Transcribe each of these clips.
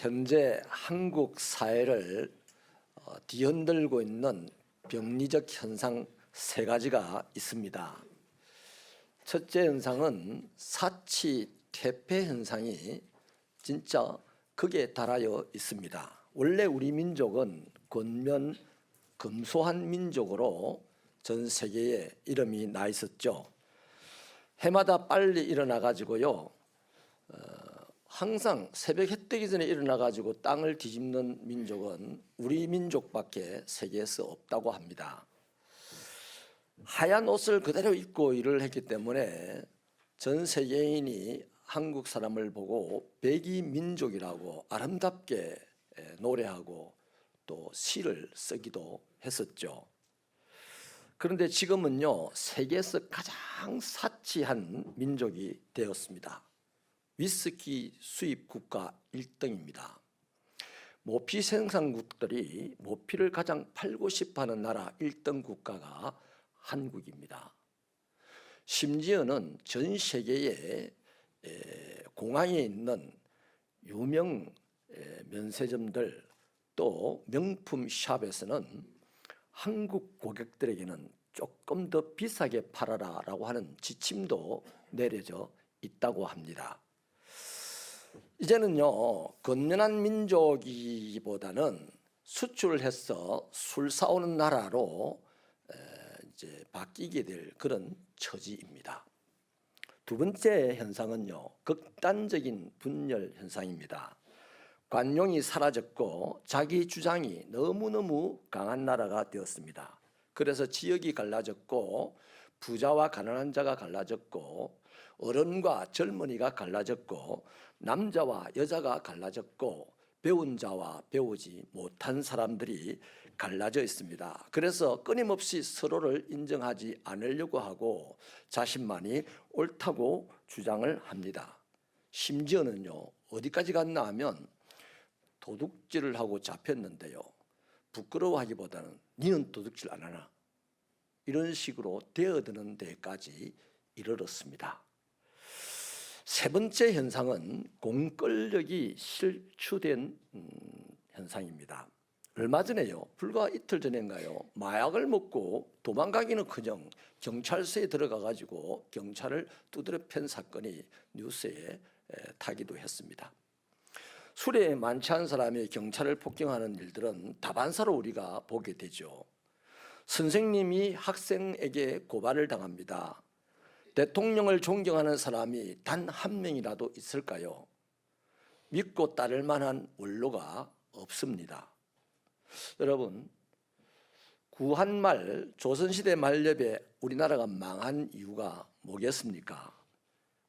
현재 한국 사회를 뒤흔들고 있는 병리적 현상 세 가지가 있습니다. 첫째 현상은 사치 퇴폐 현상이 진짜 극에 달하여 있습니다. 원래 우리 민족은 권면 검소한 민족으로 전 세계에 이름이 나 있었죠. 해마다 빨리 일어나 가지고요. 항상 새벽 해 뜨기 전에 일어나 가지고 땅을 뒤집는 민족은 우리 민족밖에 세계에서 없다고 합니다. 하얀 옷을 그대로 입고 일을 했기 때문에 전 세계인이 한국 사람을 보고 백이 민족이라고 아름답게 노래하고 또 시를 쓰기도 했었죠. 그런데 지금은요, 세계에서 가장 사치한 민족이 되었습니다. 위스키 수입 국가 1등입니다. 모피 생산국들이 모피를 가장 팔고 싶어하는 나라 1등 국가가 한국입니다. 심지어는 전 세계에 공항에 있는 유명 면세점들 또 명품 샵에서는 한국 고객들에게는 조금 더 비싸게 팔아라라고 하는 지침도 내려져 있다고 합니다. 이제는요, 건면한 민족이보다는 수출해서 술 사오는 나라로 이제 바뀌게 될 그런 처지입니다. 두 번째 현상은요, 극단적인 분열 현상입니다. 관용이 사라졌고 자기 주장이 너무너무 강한 나라가 되었습니다. 그래서 지역이 갈라졌고 부자와 가난한 자가 갈라졌고 어른과 젊은이가 갈라졌고 남자와 여자가 갈라졌고 배운 자와 배우지 못한 사람들이 갈라져 있습니다. 그래서 끊임없이 서로를 인정하지 않으려고 하고 자신만이 옳다고 주장을 합니다. 심지어는요, 어디까지 갔나 하면 도둑질을 하고 잡혔는데요, 부끄러워하기보다는 니는 도둑질 안 하나? 이런 식으로 대어드는 데까지 이르렀습니다. 세 번째 현상은 공권력이 실추된 현상입니다. 얼마 전에요, 불과 이틀 전인가요, 마약을 먹고 도망가기는커녕 경찰서에 들어가 가지고 경찰을 두드려 팬 사건이 뉴스에 타기도 했습니다. 술에 만취한 사람이 경찰을 폭행하는 일들은 다반사로 우리가 보게 되죠. 선생님이 학생에게 고발을 당합니다. 대통령을 존경하는 사람이 단 한 명이라도 있을까요? 믿고 따를 만한 원로가 없습니다. 여러분, 구한말 조선시대 말엽에 우리나라가 망한 이유가 뭐겠습니까?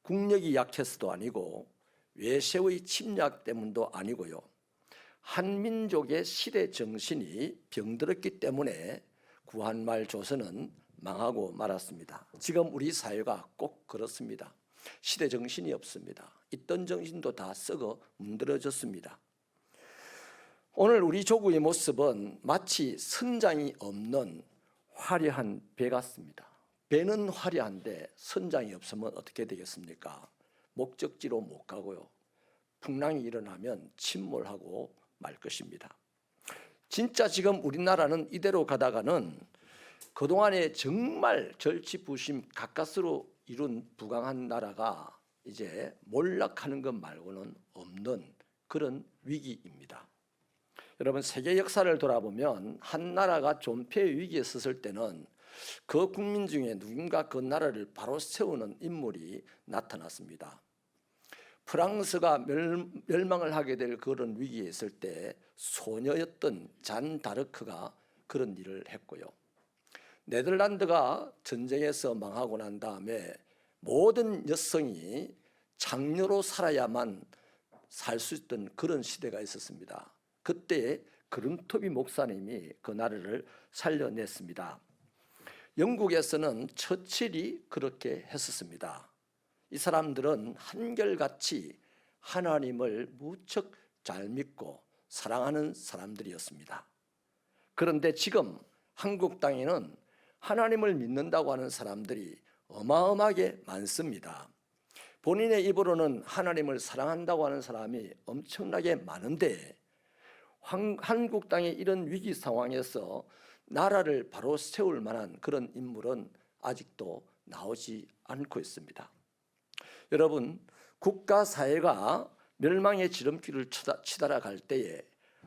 국력이 약해서도 아니고 외세의 침략 때문도 아니고요, 한민족의 시대 정신이 병들었기 때문에 구한말 조선은 망하고 말았습니다. 지금 우리 사회가 꼭 그렇습니다. 시대 정신이 없습니다. 있던 정신도 다 썩어 문드러졌습니다. 오늘 우리 조국의 모습은 마치 선장이 없는 화려한 배 같습니다. 배는 화려한데 선장이 없으면 어떻게 되겠습니까? 목적지로 못 가고요, 풍랑이 일어나면 침몰하고 말 것입니다. 진짜 지금 우리나라는 이대로 가다가는 그동안에 정말 절치부심 가까스로 이룬 부강한 나라가 이제 몰락하는 것 말고는 없는 그런 위기입니다. 여러분, 세계 역사를 돌아보면 한 나라가 존폐 위기에 섰을 때는 그 국민 중에 누군가 그 나라를 바로 세우는 인물이 나타났습니다. 프랑스가 멸망을 하게 될 그런 위기에 있을 때 소녀였던 잔 다르크가 그런 일을 했고요, 네덜란드가 전쟁에서 망하고 난 다음에 모든 여성이 장녀로 살아야만 살 수 있던 그런 시대가 있었습니다. 그때 그룬토비 목사님이 그 나라를 살려냈습니다. 영국에서는 처칠이 그렇게 했었습니다. 이 사람들은 한결같이 하나님을 무척 잘 믿고 사랑하는 사람들이었습니다. 그런데 지금 한국 땅에는 하나님을 믿는다고 하는 사람들이 어마어마하게 많습니다. 본인의 입으로는 하나님을 사랑한다고 하는 사람이 엄청나게 많은데 한국 땅의 이런 위기 상황에서 나라를 바로 세울 만한 그런 인물은 아직도 나오지 않고 있습니다. 여러분, 국가 사회가 멸망의 지름길을 치달아갈 때에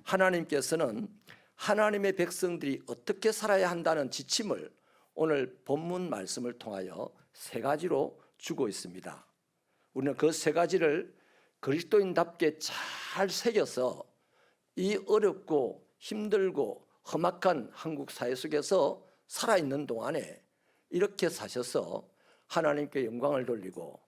하나님께서는 하나님의 백성들이 어떻게 살아야 한다는 지침을 오늘 본문 말씀을 통하여 3가지로 주고 있습니다. 우리는 그 3가지를 그리스도인답게 잘 새겨서 이 어렵고 힘들고 험악한 한국 사회 속에서 살아있는 동안에 이렇게 사셔서 하나님께 영광을 돌리고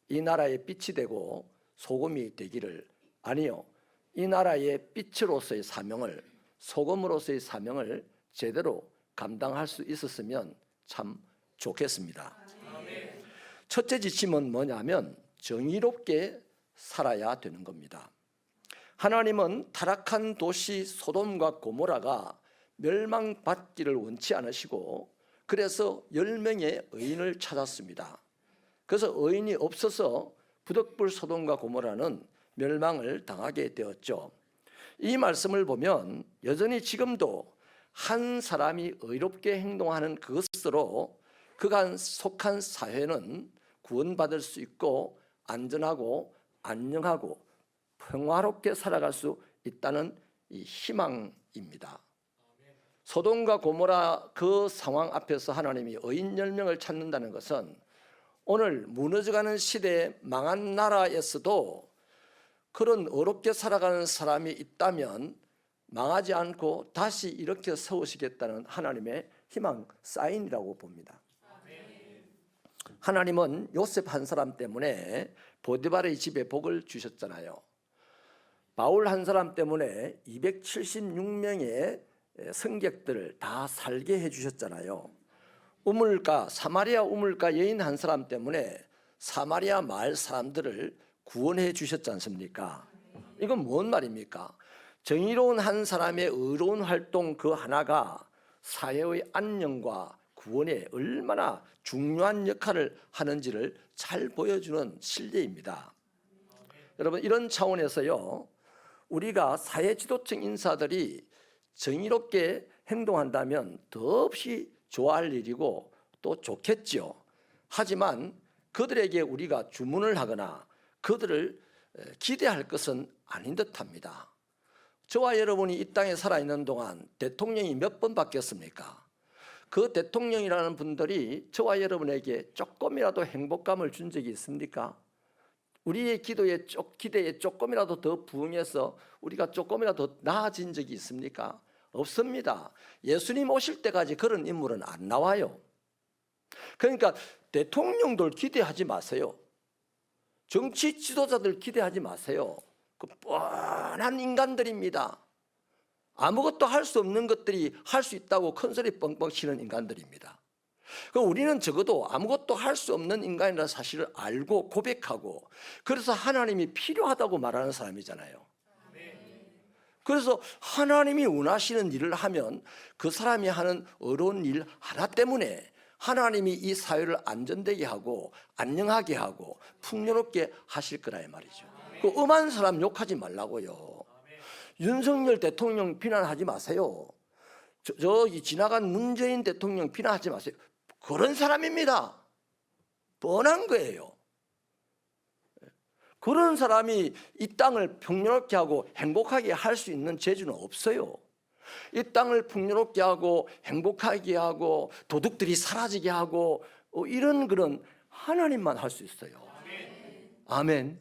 이 나라의 빛이 되고 소금이 되기를, 아니요, 이 나라의 빛으로서의 사명을, 소금으로서의 사명을 제대로 감당할 수 있었으면 참 좋겠습니다. 첫째 지침은 뭐냐면 정의롭게 살아야 되는 겁니다. 하나님은 타락한 도시 소돔과 고모라가 멸망받기를 원치 않으시고 그래서 10명의 의인을 찾았습니다. 그래서 의인이 없어서 부득불 소돔과 고모라는 멸망을 당하게 되었죠. 이 말씀을 보면 여전히 지금도 한 사람이 의롭게 행동하는 그것으로 그가 속한 사회는 구원받을 수 있고 안전하고 안녕하고 평화롭게 살아갈 수 있다는 이 희망입니다. 소돔과 고모라 그 상황 앞에서 하나님이 의인 10명을 찾는다는 것은 오늘 무너져가는 시대에 망한 나라에서도 그런 어렵게 살아가는 사람이 있다면 망하지 않고 다시 이렇게 세우시겠다는 하나님의 희망 사인이라고 봅니다. 하나님은 요셉 한 사람 때문에 보디발의 집에 복을 주셨잖아요. 바울 한 사람 때문에 276명의 승객들을 다 살게 해주셨잖아요. 사마리아 우물가 여인 한 사람 때문에 사마리아 마을 사람들을 구원해 주셨지 않습니까? 이건 뭔 말입니까? 정의로운 한 사람의 의로운 활동 그 하나가 사회의 안녕과 구원에 얼마나 중요한 역할을 하는지를 잘 보여주는 실례입니다. 여러분, 이런 차원에서요, 우리가 사회 지도층 인사들이 정의롭게 행동한다면 더없이 좋아할 일이고 또 좋겠죠. 하지만 그들에게 우리가 주문을 하거나 그들을 기대할 것은 아닌 듯합니다. 저와 여러분이 이 땅에 살아있는 동안 대통령이 몇 번 바뀌었습니까? 그 대통령이라는 분들이 저와 여러분에게 조금이라도 행복감을 준 적이 있습니까? 우리의 기대에 조금이라도 더 부응해서 우리가 조금이라도 더 나아진 적이 있습니까? 없습니다. 예수님 오실 때까지 그런 인물은 안 나와요. 그러니까 대통령들 기대하지 마세요. 정치 지도자들 기대하지 마세요. 그 뻔한 인간들입니다. 아무것도 할 수 없는 것들이 할 수 있다고 큰소리 뻥뻥 치는 인간들입니다. 우리는 적어도 아무것도 할 수 없는 인간이라는 사실을 알고 고백하고 그래서 하나님이 필요하다고 말하는 사람이잖아요. 그래서 하나님이 원하시는 일을 하면 그 사람이 하는 어려운 일 하나 때문에 하나님이 이 사회를 안전되게 하고 안녕하게 하고 풍요롭게 하실 거라 이 말이죠. 그 엄한 사람 욕하지 말라고요. 윤석열 대통령 비난하지 마세요. 저기 지나간 문재인 대통령 비난하지 마세요. 그런 사람입니다. 뻔한 거예요. 그런 사람이 이 땅을 풍요롭게 하고 행복하게 할 수 있는 재주는 없어요. 이 땅을 풍요롭게 하고 행복하게 하고 도둑들이 사라지게 하고 이런 그런 하나님만 할 수 있어요. 아멘.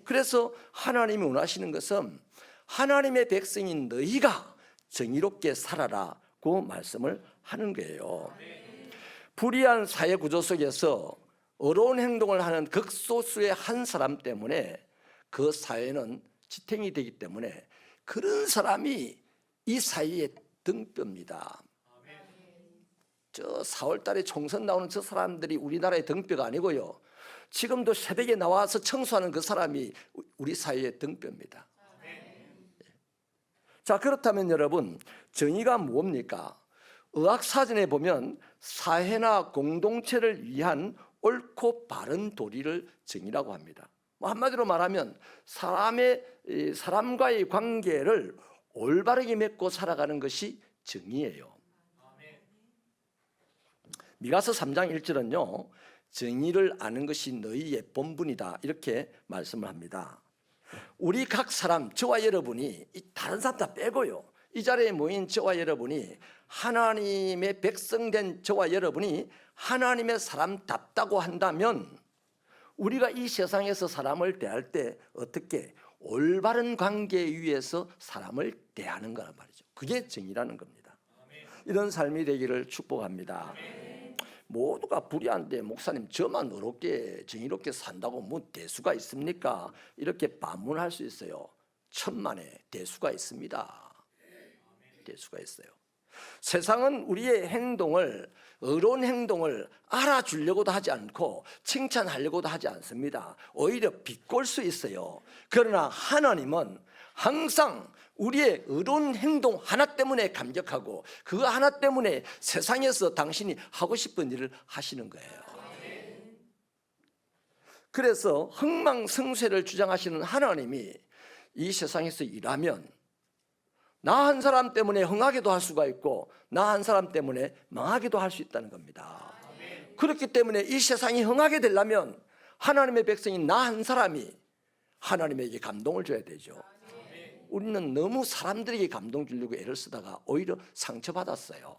그래서 하나님이 원하시는 것은 하나님의 백성인 너희가 정의롭게 살아라고 말씀을 하는 거예요. 불의한 사회 구조 속에서 어려운 행동을 하는 극소수의 한 사람 때문에 그 사회는 지탱이 되기 때문에 그런 사람이 이 사회의 등뼈입니다. 저 4월 달에 총선 나오는 저 사람들이 우리나라의 등뼈가 아니고요. 지금도 새벽에 나와서 청소하는 그 사람이 우리 사회의 등뼈입니다. 자, 그렇다면 여러분, 정의가 뭡니까? 의학사전에 보면 사회나 공동체를 위한 옳고 바른 도리를 정의라고 합니다. 한마디로 말하면 사람과의 관계를 올바르게 맺고 살아가는 것이 정의예요. 미가서 3장 1절은요, 정의를 아는 것이 너희의 본분이다, 이렇게 말씀을 합니다. 우리 각 사람, 저와 여러분이, 다른 사람 다 빼고요, 이 자리에 모인 저와 여러분이, 하나님의 백성된 저와 여러분이 하나님의 사람답다고 한다면, 우리가 이 세상에서 사람을 대할 때 어떻게 올바른 관계 위에서 사람을 대하는 거란 말이죠. 그게 정의라는 겁니다. 이런 삶이 되기를 축복합니다. 모두가 불의한데 목사님 저만 어렵게 정의롭게 산다고 뭐 대수가 있습니까? 이렇게 반문할 수 있어요. 천만에 대수가 있습니다. 대수가 있어요. 세상은 우리의 행동을, 의로운 행동을 알아주려고도 하지 않고 칭찬하려고도 하지 않습니다. 오히려 비꼴 수 있어요. 그러나 하나님은 항상 우리의 의로운 행동 하나 때문에 감격하고 그 하나 때문에 세상에서 당신이 하고 싶은 일을 하시는 거예요. 그래서 흥망성쇠를 주장하시는 하나님이 이 세상에서 일하면 나 한 사람 때문에 흥하게도 할 수가 있고 나 한 사람 때문에 망하게도 할 수 있다는 겁니다. 그렇기 때문에 이 세상이 흥하게 되려면 하나님의 백성인 나 한 사람이 하나님에게 감동을 줘야 되죠. 우리는 너무 사람들에게 감동 주려고 애를 쓰다가 오히려 상처받았어요.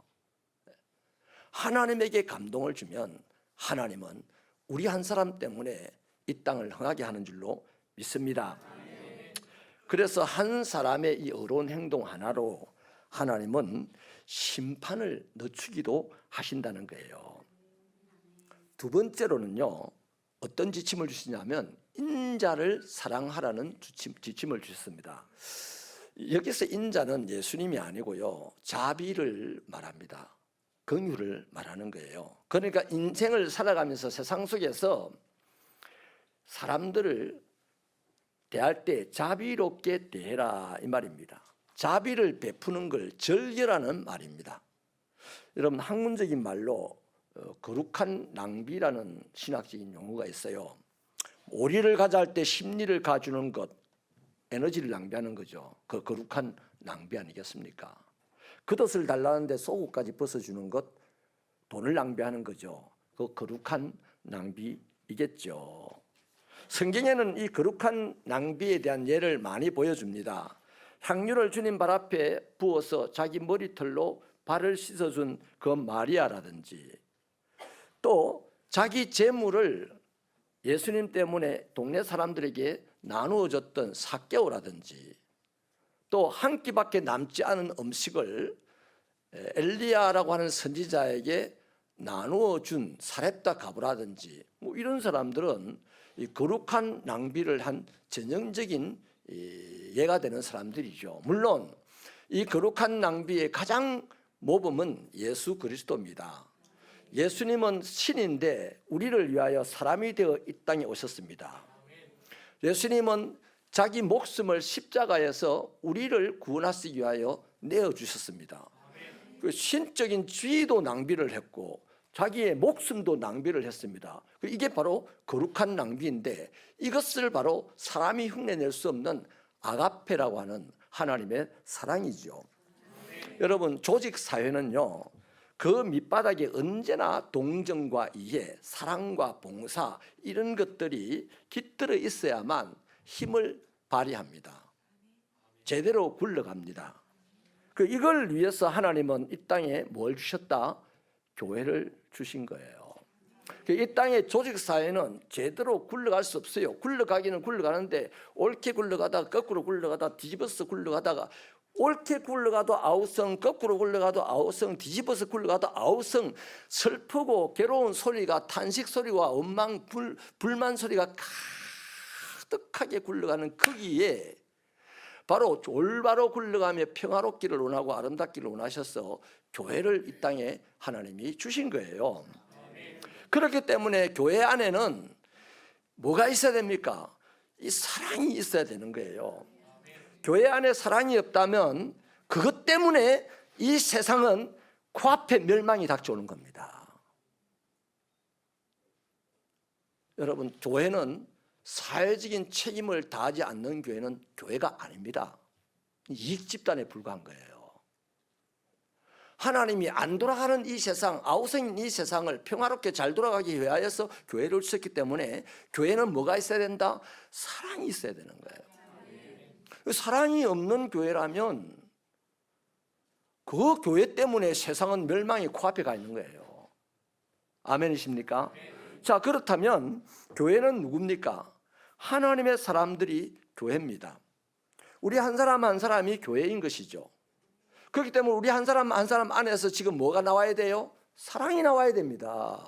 하나님에게 감동을 주면 하나님은 우리 한 사람 때문에 이 땅을 흥하게 하는 줄로 믿습니다. 그래서 한 사람의 이 어려운 행동 하나로 하나님은 심판을 늦추기도 하신다는 거예요. 두 번째로는요, 어떤 지침을 주시냐면 인자를 사랑하라는 지침을 주셨습니다. 여기서 인자는 예수님이 아니고요, 자비를 말합니다. 긍휼을 말하는 거예요. 그러니까 인생을 살아가면서 세상 속에서 사람들을 대할 때 자비롭게 대해라, 이 말입니다. 자비를 베푸는 걸 절개라는 말입니다. 여러분, 학문적인 말로 거룩한 낭비라는 신학적인 용어가 있어요. 오리를 가져갈 때 심리를 가주는 것, 에너지를 낭비하는 거죠. 그 거룩한 낭비 아니겠습니까? 겉옷을 달라는데 속옷까지 벗어주는 것, 돈을 낭비하는 거죠. 그 거룩한 낭비이겠죠. 성경에는 이 거룩한 낭비에 대한 예를 많이 보여줍니다. 향유를 주님 발 앞에 부어서 자기 머리털로 발을 씻어준 그 마리아라든지, 또 자기 재물을 예수님 때문에 동네 사람들에게 나누어 줬던 삭개오라든지, 또 한 끼밖에 남지 않은 음식을 엘리야라고 하는 선지자에게 나누어 준 사렙다 가브라든지, 뭐 이런 사람들은 이 거룩한 낭비를 한 전형적인 예가 되는 사람들이죠. 물론 이 거룩한 낭비의 가장 모범은 예수 그리스도입니다. 예수님은 신인데 우리를 위하여 사람이 되어 이 땅에 오셨습니다. 예수님은 자기 목숨을 십자가에서 우리를 구원하시기 위하여 내어주셨습니다. 그 신적인 지위도 낭비를 했고 자기의 목숨도 낭비를 했습니다. 이게 바로 거룩한 낭비인데, 이것을 바로 사람이 흉내낼 수 없는 아가페라고 하는 하나님의 사랑이죠. 여러분, 조직 사회는요, 그 밑바닥에 언제나 동정과 이해, 사랑과 봉사, 이런 것들이 깃들어 있어야만 힘을 발휘합니다. 제대로 굴러갑니다. 이걸 위해서 하나님은 이 땅에 뭘 주셨다? 교회를 주신 거예요. 이 땅의 조직사회는 제대로 굴러갈 수 없어요. 굴러가기는 굴러가는데 옳게 굴러가다가 거꾸로 굴러가다가 뒤집어서 굴러가다가, 옳게 굴러가도 아우성, 거꾸로 굴러가도 아우성, 뒤집어서 굴러가도 아우성, 슬프고 괴로운 소리가, 탄식 소리와 원망, 불만 소리가 가득하게 굴러가는 거기에 바로 올바로 굴러가며 평화롭기를 원하고 아름답기를 원하셔서 교회를 이 땅에 하나님이 주신 거예요. 그렇기 때문에 교회 안에는 뭐가 있어야 됩니까? 이 사랑이 있어야 되는 거예요. 교회 안에 사랑이 없다면 그것 때문에 이 세상은 코앞에 멸망이 닥쳐오는 겁니다. 여러분, 교회는 사회적인 책임을 다하지 않는 교회는 교회가 아닙니다. 이익 집단에 불과한 거예요. 하나님이 안 돌아가는 이 세상, 아우성인 이 세상을 평화롭게 잘 돌아가기 위하여서 교회를 주셨기 때문에 교회는 뭐가 있어야 된다? 사랑이 있어야 되는 거예요. 사랑이 없는 교회라면 그 교회 때문에 세상은 멸망이 코앞에 가 있는 거예요. 아멘이십니까? 자, 그렇다면 교회는 누굽니까? 하나님의 사람들이 교회입니다. 우리 한 사람 한 사람이 교회인 것이죠. 그렇기 때문에 우리 한 사람 한 사람 안에서 지금 뭐가 나와야 돼요? 사랑이 나와야 됩니다.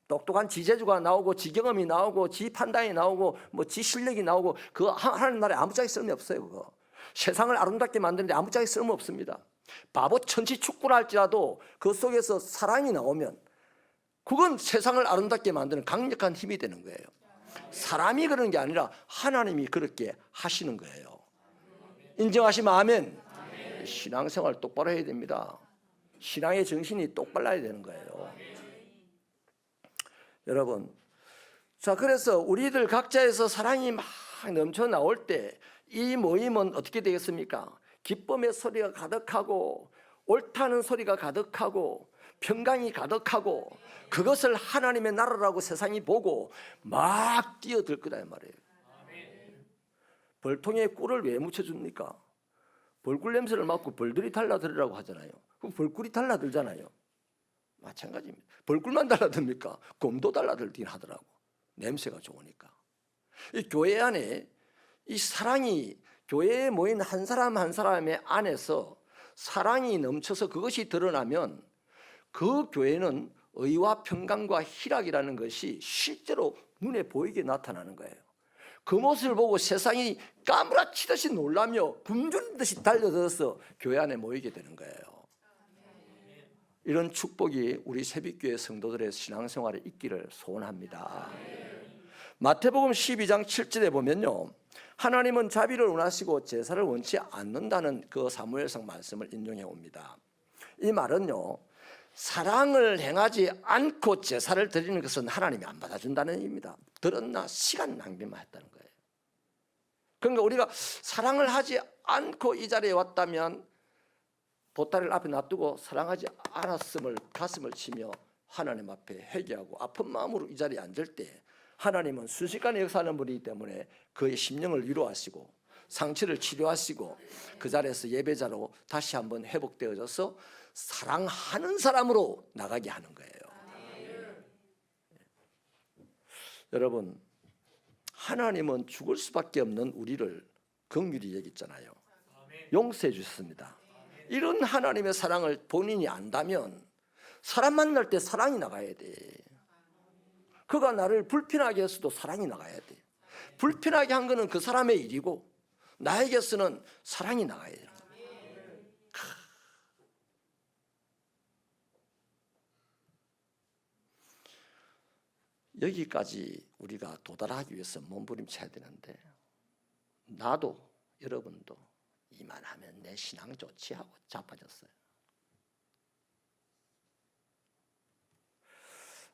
똑똑한 지재주가 나오고 지경험이 나오고 지 판단이 나오고 뭐 지 실력이 나오고 그거 하나님 나라에 아무짝에 쓸모 없어요. 그거 세상을 아름답게 만드는데 아무짝에 쓸모 없습니다. 바보 천지 축구를 할지라도 그 속에서 사랑이 나오면 그건 세상을 아름답게 만드는 강력한 힘이 되는 거예요. 사람이 그러는 게 아니라 하나님이 그렇게 하시는 거예요. 인정하시면 아멘. 신앙생활 똑바로 해야 됩니다. 신앙의 정신이 똑바라야 되는 거예요. 여러분, 자, 그래서 우리들 각자에서 사랑이 막 넘쳐 나올 때 이 모임은 어떻게 되겠습니까? 기쁨의 소리가 가득하고 옳다는 소리가 가득하고 평강이 가득하고 그것을 하나님의 나라라고 세상이 보고 막 뛰어들 거다 말이에요. 벌통에 꿀을 왜 묻혀줍니까? 벌꿀 냄새를 맡고 벌들이 달라들으라고 하잖아요. 그럼 벌꿀이 달라들잖아요. 마찬가지입니다. 벌꿀만 달라듭니까? 곰도 달라들긴 하더라고. 냄새가 좋으니까. 이 교회 안에 이 사랑이 교회에 모인 한 사람 한 사람의 안에서 사랑이 넘쳐서 그것이 드러나면 그 교회는 의와 평강과 희락이라는 것이 실제로 눈에 보이게 나타나는 거예요. 그 모습을 보고 세상이 까무라치듯이 놀라며 굶주린 듯이 달려들어서 교회 안에 모이게 되는 거예요. 이런 축복이 우리 새빛교회 성도들의 신앙생활에 있기를 소원합니다. 마태복음 12장 7절에 보면요, 하나님은 자비를 원하시고 제사를 원치 않는다는 그 사무엘상 말씀을 인용해 옵니다. 이 말은요, 사랑을 행하지 않고 제사를 드리는 것은 하나님이 안 받아준다는 얘기입니다. 들었나? 시간 낭비만 했다는 거예요. 그러니까 우리가 사랑을 하지 않고 이 자리에 왔다면 보따리를 앞에 놔두고 사랑하지 않았음을 가슴을 치며 하나님 앞에 회개하고 아픈 마음으로 이 자리에 앉을 때 하나님은 순식간에 역사하는 분이기 때문에 그의 심령을 위로하시고 상처를 치료하시고 그 자리에서 예배자로 다시 한번 회복되어져서 사랑하는 사람으로 나가게 하는 거예요. 여러분, 하나님은 죽을 수밖에 없는 우리를 긍휼히 여겼잖아요. 용서해 주셨습니다. 이런 하나님의 사랑을 본인이 안다면 사람 만날 때 사랑이 나가야 돼. 그가 나를 불편하게 했어도 사랑이 나가야 돼. 불편하게 한 거는 그 사람의 일이고 나에게서는 사랑이 나가야 돼. 여기까지 우리가 도달하기 위해서 몸부림쳐야 되는데 나도 여러분도 이만하면 내 신앙 좋지 하고 자빠졌어요.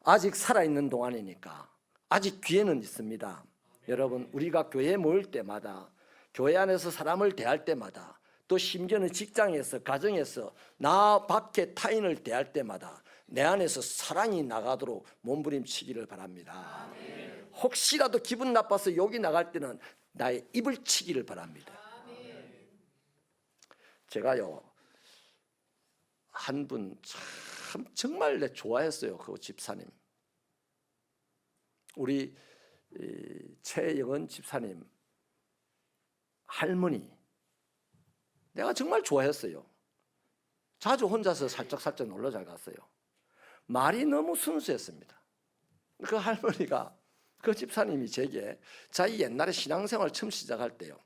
아직 살아있는 동안이니까 아직 기회는 있습니다. 여러분, 우리가 교회에 모일 때마다 교회 안에서 사람을 대할 때마다 또 심지어는 직장에서 가정에서 나 밖에 타인을 대할 때마다 내 안에서 사랑이 나가도록 몸부림치기를 바랍니다. 혹시라도 기분 나빠서 욕이 나갈 때는 나의 입을 치기를 바랍니다. 제가요, 한 분 참 정말 좋아했어요. 그 집사님, 우리 최영은 집사님 할머니, 내가 정말 좋아했어요. 자주 혼자서 살짝 놀러 잘 갔어요. 말이 너무 순수했습니다. 그 할머니가, 그 집사님이 제게 자기 옛날에 신앙생활 처음 시작할 때요,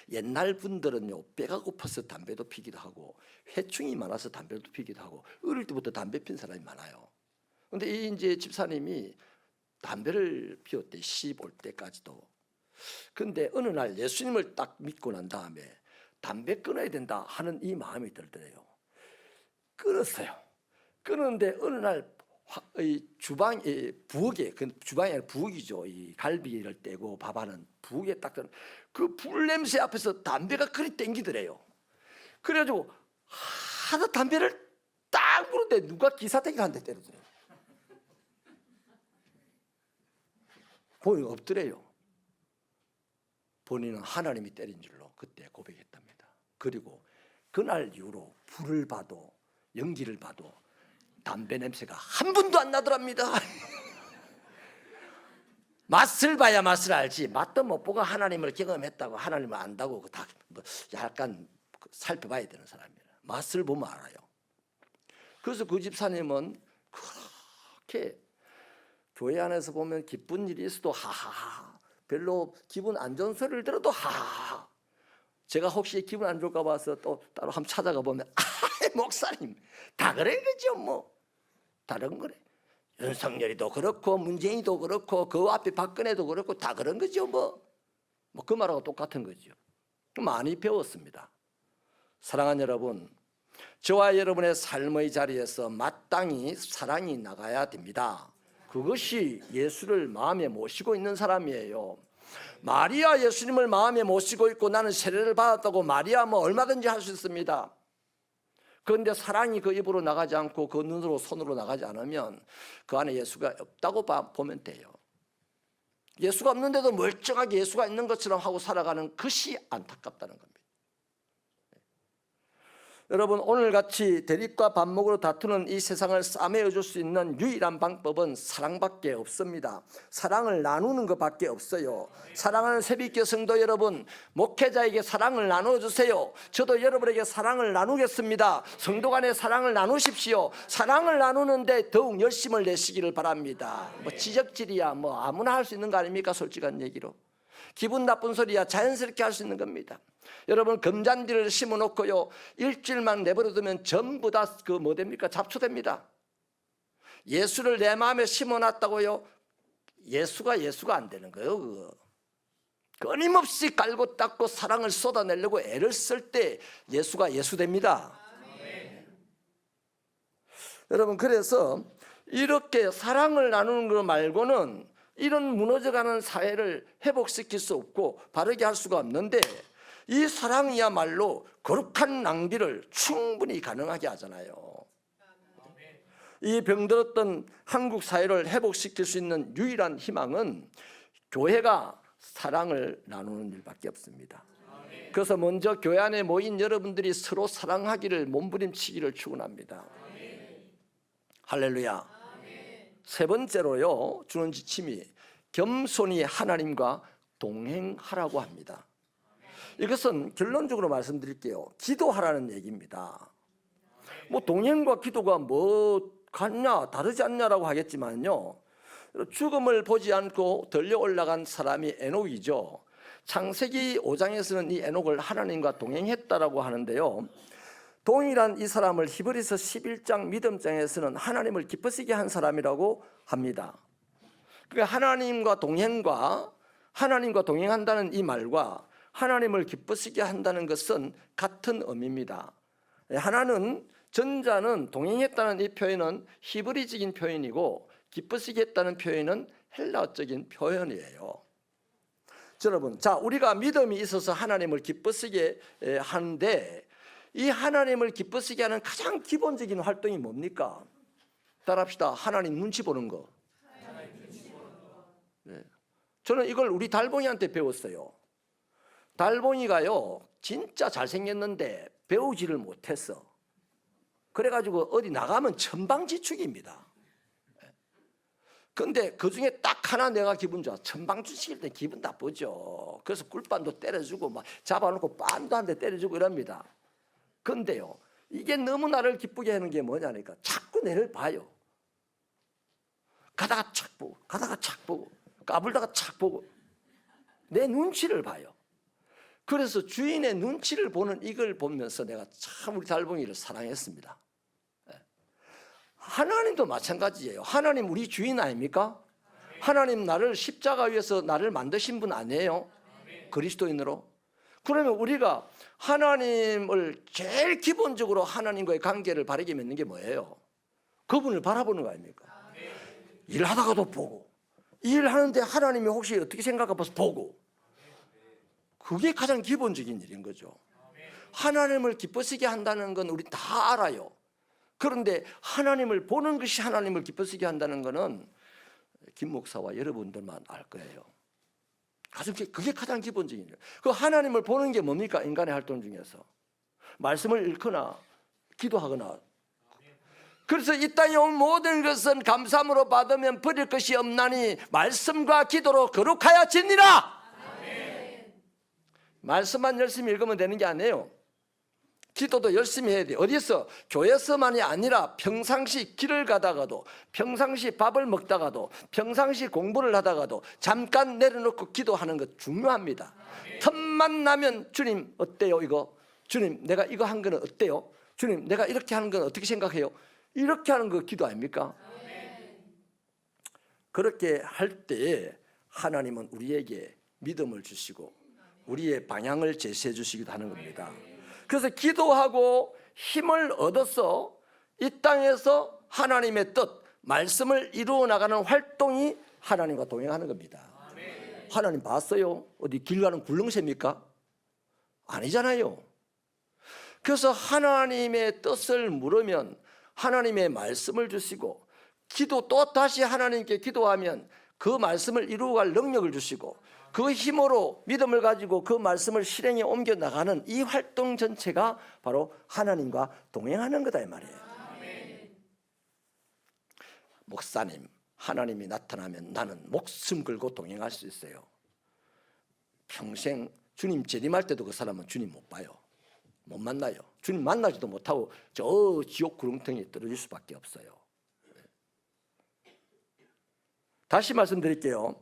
옛날 분들은요 배가 고파서 담배도 피기도 하고 회충이 많아서 담배도 피기도 하고 어릴 때부터 담배 핀 사람이 많아요. 그런데 이 이제 집사님이 담배를 피웠대, 시집 올 때까지도. 근데 어느 날 예수님을 딱 믿고 난 다음에 담배 끊어야 된다 하는 이 마음이 들더래요. 끊었어요. 끊었는데 어느 날 이 주방, 부엌에, 그 주방이 아니라 부엌이죠. 이 갈비를 떼고 밥하는 부엌에 딱 그 불 냄새 앞에서 담배가 그리 땡기더래요. 그래가지고 하다 담배를 딱 부는데 누가 기사대기를 한 대 때려줘요. 본인 없더래요. 본인은 하나님이 때린 줄로 그때 고백했답니다. 그리고 그날 이후로 불을 봐도 연기를 봐도 담배 냄새가 한 분도 안 나더랍니다. 맛을 봐야 맛을 알지, 맛도 못 보고 하나님을 경험했다고 하나님을 안다고 다 약간 살펴봐야 되는 사람이에요. 맛을 보면 알아요. 그래서 그 집사님은 그렇게 교회 안에서 보면 기쁜 일이 있어도 하하하, 별로 기분 안 좋은 소리를 들어도 하하하. 제가 혹시 기분 안 좋을까 봐서 또 따로 한번 찾아가 보면 목사님 다 그런 거죠. 뭐 다른 거래. 윤석열이도 그렇고 문재인이도 그렇고 그 앞에 박근혜도 그렇고 다 그런 거죠. 뭐 그 말하고 똑같은 거죠. 많이 배웠습니다. 사랑하는 여러분, 저와 여러분의 삶의 자리에서 마땅히 사랑이 나가야 됩니다. 그것이 예수를 마음에 모시고 있는 사람이에요. 마리아 예수님을 마음에 모시고 있고 나는 세례를 받았다고 마리아 뭐 얼마든지 할 수 있습니다. 그런데 사랑이 그 입으로 나가지 않고 그 눈으로 손으로 나가지 않으면 그 안에 예수가 없다고 보면 돼요. 예수가 없는데도 멀쩡하게 예수가 있는 것처럼 하고 살아가는 것이 안타깝다는 겁니다. 여러분, 오늘같이 대립과 반목으로 다투는 이 세상을 싸매어줄 수 있는 유일한 방법은 사랑밖에 없습니다. 사랑을 나누는 것밖에 없어요. 사랑하는 새벽교 성도 여러분, 목회자에게 사랑을 나눠주세요. 저도 여러분에게 사랑을 나누겠습니다. 성도 간에 사랑을 나누십시오. 사랑을 나누는데 더욱 열심을 내시기를 바랍니다. 뭐 지적질이야 뭐 아무나 할 수 있는 거 아닙니까? 솔직한 얘기로. 기분 나쁜 소리야 자연스럽게 할 수 있는 겁니다. 여러분, 금잔디를 심어놓고요 일주일만 내버려두면 전부 다 그 뭐 됩니까? 잡초됩니다. 예수를 내 마음에 심어놨다고요 예수가 안 되는 거예요. 그거 끊임없이 깔고 닦고 사랑을 쏟아내려고 애를 쓸 때 예수가 예수됩니다. 여러분, 그래서 이렇게 사랑을 나누는 거 말고는 이런 무너져가는 사회를 회복시킬 수 없고 바르게 할 수가 없는데, 이 사랑이야말로 거룩한 낭비를 충분히 가능하게 하잖아요. 이 병들었던 한국 사회를 회복시킬 수 있는 유일한 희망은 교회가 사랑을 나누는 일밖에 없습니다. 그래서 먼저 교회 안에 모인 여러분들이 서로 사랑하기를 몸부림치기를 축원합니다. 할렐루야. 세 번째로요, 주는 지침이 겸손히 하나님과 동행하라고 합니다. 이것은 결론적으로 말씀드릴게요. 기도하라는 얘기입니다. 뭐 동행과 기도가 뭐 같냐 다르지 않냐라고 하겠지만요, 죽음을 보지 않고 들려 올라간 사람이 에녹이죠. 창세기 5장에서는 이 에녹을 하나님과 동행했다라고 하는데요, 동일한 이 사람을 히브리서 11장 믿음장에서는 하나님을 기쁘시게 한 사람이라고 합니다. 그러니까 하나님과 동행한다는 이 말과 하나님을 기쁘시게 한다는 것은 같은 의미입니다. 하나는, 전자는 동행했다는 이 표현은 히브리적인 표현이고 기쁘시게 했다는 표현은 헬라어적인 표현이에요. 여러분, 자, 우리가 믿음이 있어서 하나님을 기쁘시게 하는데, 이 하나님을 기쁘시게 하는 가장 기본적인 활동이 뭡니까? 따라합시다. 하나님 눈치 보는 거. 네. 저는 이걸 우리 달봉이한테 배웠어요. 달봉이가요 진짜 잘생겼는데 배우지를 못했어. 그래가지고 어디 나가면 천방지축입니다. 근데 그 중에 딱 하나 내가 기분 좋아. 천방지축일 때 기분 나쁘죠. 그래서 꿀반도 때려주고 막 잡아놓고 빤도 한 대 때려주고 이럽니다. 근데요, 이게 너무 나를 기쁘게 하는 게 뭐냐니까 자꾸 내를 봐요. 가다가 착 보고, 가다가 착 보고, 까불다가 착 보고, 내 눈치를 봐요. 그래서 주인의 눈치를 보는 이걸 보면서 내가 참 우리 달봉이를 사랑했습니다. 하나님도 마찬가지예요. 하나님 우리 주인 아닙니까? 하나님 나를 십자가 위에서 나를 만드신 분 아니에요? 그리스도인으로. 그러면 우리가 하나님을 제일 기본적으로 하나님과의 관계를 바르게 맺는 게 뭐예요? 그분을 바라보는 거 아닙니까? 일하다가도 보고, 일하는데 하나님이 혹시 어떻게 생각해봐서 보고. 그게 가장 기본적인 일인 거죠. 하나님을 기쁘시게 한다는 건 우리 다 알아요. 그런데 하나님을 보는 것이 하나님을 기쁘시게 한다는 것은 김 목사와 여러분들만 알 거예요. 그게 가장 기본적인 일이에요. 그 하나님을 보는 게 뭡니까? 인간의 활동 중에서 말씀을 읽거나 기도하거나. 그래서 이 땅에 온 모든 것은 감사함으로 받으면 버릴 것이 없나니 말씀과 기도로 거룩하여 지니라. 말씀만 열심히 읽으면 되는 게 아니에요. 기도도 열심히 해야 돼요. 어디서? 교회에서만이 아니라 평상시 길을 가다가도, 평상시 밥을 먹다가도, 평상시 공부를 하다가도 잠깐 내려놓고 기도하는 것 중요합니다. 틈만 나면 주님 어때요 이거? 주님 내가 이거 한 거는 어때요? 주님 내가 이렇게 하는 건 어떻게 생각해요? 이렇게 하는 거 기도 아닙니까? 그렇게 할 때에 하나님은 우리에게 믿음을 주시고 우리의 방향을 제시해 주시기도 하는 겁니다. 그래서 기도하고 힘을 얻어서 이 땅에서 하나님의 뜻, 말씀을 이루어 나가는 활동이 하나님과 동행하는 겁니다. 하나님 봤어요? 어디 길 가는 굴렁쇠입니까? 아니잖아요. 그래서 하나님의 뜻을 물으면 하나님의 말씀을 주시고, 기도 또 다시 하나님께 기도하면 그 말씀을 이루어갈 능력을 주시고, 그 힘으로 믿음을 가지고 그 말씀을 실행에 옮겨 나가는 이 활동 전체가 바로 하나님과 동행하는 거다 이 말이에요. 목사님, 하나님이 나타나면 나는 목숨 걸고 동행할 수 있어요. 평생 주님 재림할 때도 그 사람은 주님 못 봐요. 못 만나요. 주님 만나지도 못하고 저 지옥 구렁텅이에 떨어질 수밖에 없어요. 다시 말씀드릴게요.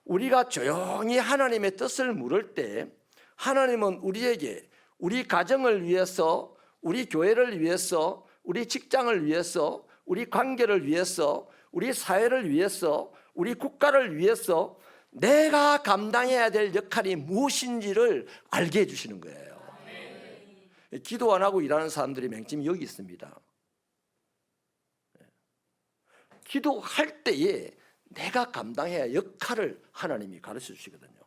우리가 조용히 하나님의 뜻을 물을 때 하나님은 우리에게 우리 가정을 위해서, 우리 교회를 위해서, 우리 직장을 위해서, 우리 관계를 위해서, 우리 사회를 위해서, 우리 국가를 위해서 내가 감당해야 될 역할이 무엇인지를 알게 해주시는 거예요. 기도 안 하고 일하는 사람들이 맹점이 여기 있습니다. 기도할 때에 내가 감당해야 역할을 하나님이 가르쳐 주시거든요.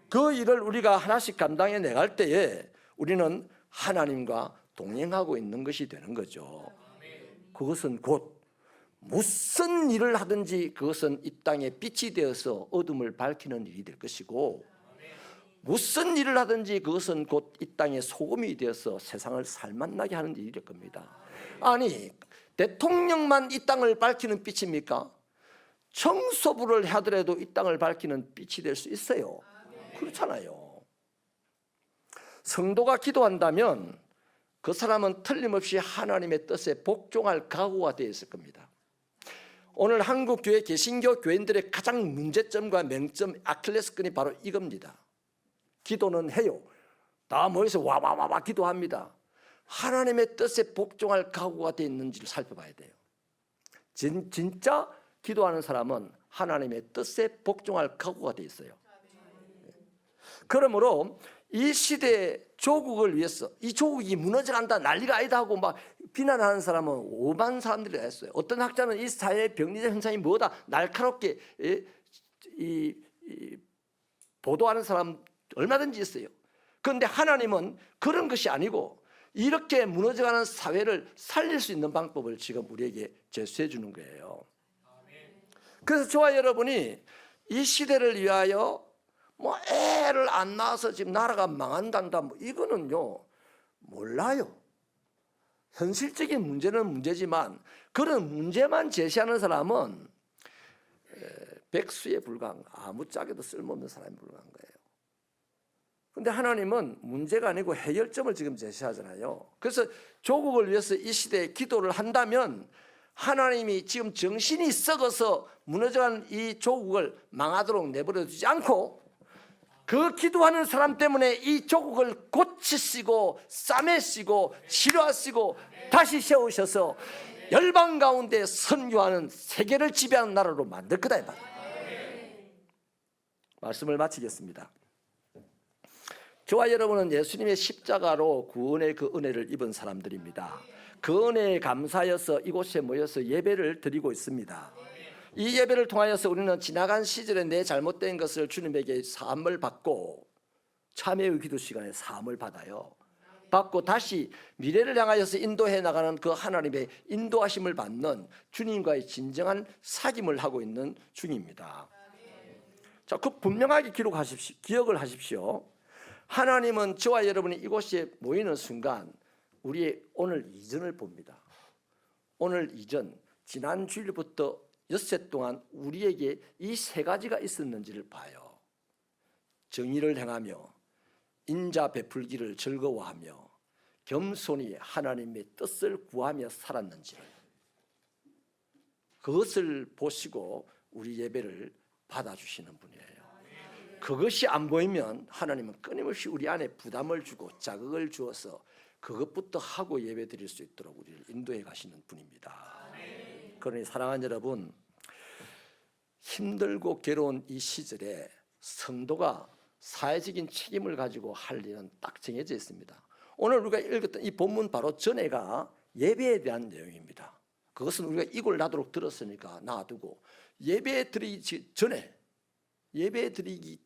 그 일을 우리가 하나씩 감당해 나갈 때에 우리는 하나님과 동행하고 있는 것이 되는 거죠. 그것은 곧 무슨 일을 하든지 그것은 이 땅에 빛이 되어서 어둠을 밝히는 일이 될 것이고, 무슨 일을 하든지 그것은 곧 이 땅에 소금이 되어서 세상을 살맛나게 하는 일이 될 겁니다. 아니, 대통령만 이 땅을 밝히는 빛입니까? 청소부를 하더라도 이 땅을 밝히는 빛이 될 수 있어요. 그렇잖아요. 성도가 기도한다면 그 사람은 틀림없이 하나님의 뜻에 복종할 각오가 되어 있을 겁니다. 오늘 한국 교회 개신교 교인들의 가장 문제점과 맹점, 아킬레스건이 바로 이겁니다. 기도는 해요. 다 모여서 와와와와 기도합니다. 하나님의 뜻에 복종할 각오가 되어 있는지를 살펴봐야 돼요. 진짜 기도하는 사람은 하나님의 뜻에 복종할 각오가 되어 있어요. 그러므로 이 시대의 조국을 위해서, 이 조국이 무너져간다, 난리가 아니다 하고 막 비난하는 사람은 오만 사람들이 했어요. 어떤 학자는 이 사회의 병리적 현상이 뭐다 날카롭게 보도하는 사람 얼마든지 있어요. 그런데 하나님은 그런 것이 아니고 이렇게 무너져가는 사회를 살릴 수 있는 방법을 지금 우리에게 제시해 주는 거예요. 그래서 저와 여러분이 이 시대를 위하여 뭐 애를 안 낳아서 지금 나라가 망한단다, 뭐 이거는요 몰라요. 현실적인 문제는 문제지만 그런 문제만 제시하는 사람은 백수에 불과한, 아무짝에도 쓸모없는 사람에 불과한 거예요. 그런데 하나님은 문제가 아니고 해결점을 지금 제시하잖아요. 그래서 조국을 위해서 이 시대에 기도를 한다면 하나님이 지금 정신이 썩어서 무너져간 이 조국을 망하도록 내버려 두지 않고 그 기도하는 사람 때문에 이 조국을 고치시고 싸매시고 치료하시고 다시 세우셔서 열방 가운데 선교하는 세계를 지배하는 나라로 만들 거다 이 말이에요. 말씀을 마치겠습니다. 저와 여러분은 예수님의 십자가로 구원의 그 은혜를 입은 사람들입니다. 그 은혜에 감사하여서 이곳에 모여서 예배를 드리고 있습니다. 이 예배를 통하여서 우리는 지나간 시절에 내 잘못된 것을 주님에게 사함을 받고 참회의 기도 시간에 사함을 받아요. 받고 다시 미래를 향하여서 인도해 나가는 그 하나님의 인도하심을 받는 주님과의 진정한 사귐을 하고 있는 중입니다. 자, 그 분명하게 기억을 하십시오. 하나님은 저와 여러분이 이곳에 모이는 순간 우리의 오늘 이전을 봅니다. 오늘 이전, 지난 주일부터 엿새 동안 우리에게 이 세 가지가 있었는지를 봐요. 정의를 행하며 인자 베풀기를 즐거워하며 겸손히 하나님의 뜻을 구하며 살았는지를, 그것을 보시고 우리 예배를 받아주시는 분이에요. 그것이 안 보이면 하나님은 끊임없이 우리 안에 부담을 주고 자극을 주어서 그것부터 하고 예배 드릴 수 있도록 우리를 인도해 가시는 분입니다. 그러니 사랑하는 여러분, 힘들고 괴로운 이 시절에 성도가 사회적인 책임을 가지고 할 일은 딱 정해져 있습니다. 오늘 우리가 읽었던 이 본문 바로 전에가 예배에 대한 내용입니다. 그것은 우리가 이걸 놔도록 들었으니까 놔두고 예배 드리기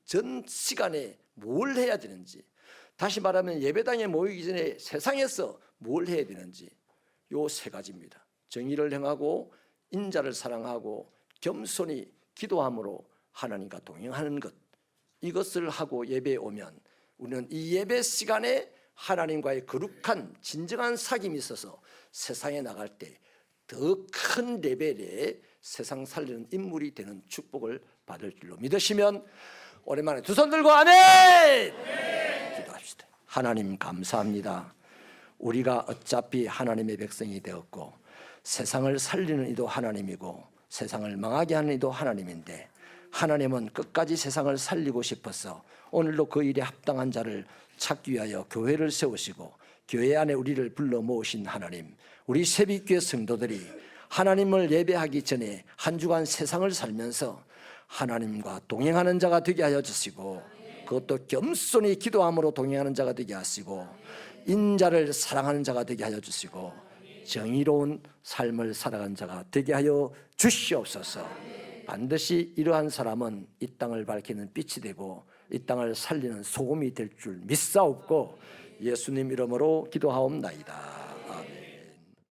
전 시간에 뭘 해야 되는지, 다시 말하면 예배당에 모이기 전에 세상에서 뭘 해야 되는지, 요 세 가지입니다. 정의를 행하고 인자를 사랑하고 겸손히 기도함으로 하나님과 동행하는 것, 이것을 하고 예배에 오면 우리는 이 예배 시간에 하나님과의 거룩한 진정한 사귐이 있어서 세상에 나갈 때 더 큰 레벨의 세상 살리는 인물이 되는 축복을 받을 줄로 믿으시면 오랜만에 두 손 들고 아멘! 기도합시다. 하나님 감사합니다. 우리가 어차피 하나님의 백성이 되었고 세상을 살리는 이도 하나님이고 세상을 망하게 하는 이도 하나님인데, 하나님은 끝까지 세상을 살리고 싶어서 오늘도 그 일에 합당한 자를 찾기 위하여 교회를 세우시고 교회 안에 우리를 불러 모으신 하나님, 우리 새벽교회 성도들이 하나님을 예배하기 전에 한 주간 세상을 살면서 하나님과 동행하는 자가 되게 하여 주시고, 그것도 겸손히 기도함으로 동행하는 자가 되게 하시고, 인자를 사랑하는 자가 되게 하여 주시고, 정의로운 삶을 살아가는 자가 되게 하여 주시옵소서. 반드시 이러한 사람은 이 땅을 밝히는 빛이 되고 이 땅을 살리는 소금이 될 줄 믿사옵고 예수님 이름으로 기도하옵나이다.